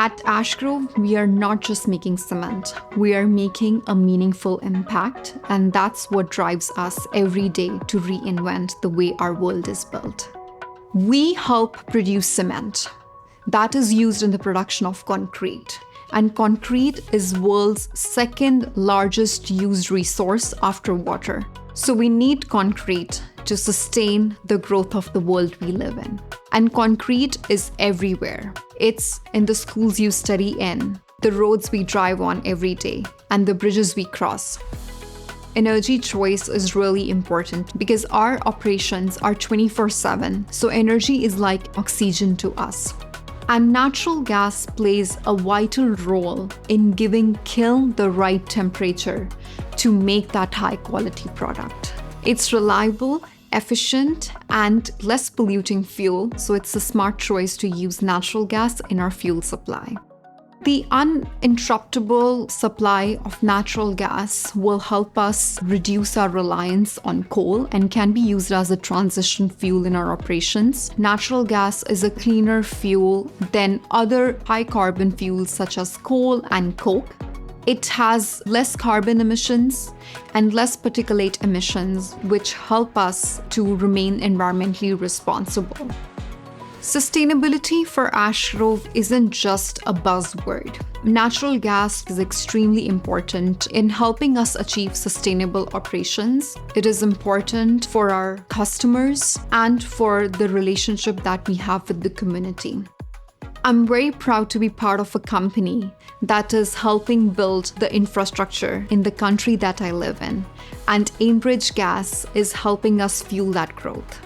At Ash Grove, we are not just making cement, we are making a meaningful impact, and that's what drives us every day to reinvent the way our world is built. We help produce cement that is used in the production of concrete. And concrete is world's second largest used resource after water. So we need concrete to sustain the growth of the world we live in. And concrete is everywhere. It's in the schools you study in, the roads we drive on every day, and the bridges we cross. Energy choice is really important because our operations are 24/7, so energy is like oxygen to us. And natural gas plays a vital role in giving kiln the right temperature to make that high quality product. It's reliable, efficient, and less polluting fuel, so it's a smart choice to use natural gas in our fuel supply. The uninterruptible supply of natural gas will help us reduce our reliance on coal and can be used as a transition fuel in our operations. Natural gas is a cleaner fuel than other high carbon fuels such as coal and coke. It has less carbon emissions and less particulate emissions, which help us to remain environmentally responsible. Sustainability for Ash Grove isn't just a buzzword. Natural gas is extremely important in helping us achieve sustainable operations. It is important for our customers and for the relationship that we have with the community. I'm very proud to be part of a company that is helping build the infrastructure in the country that I live in, and Aimbridge Gas is helping us fuel that growth.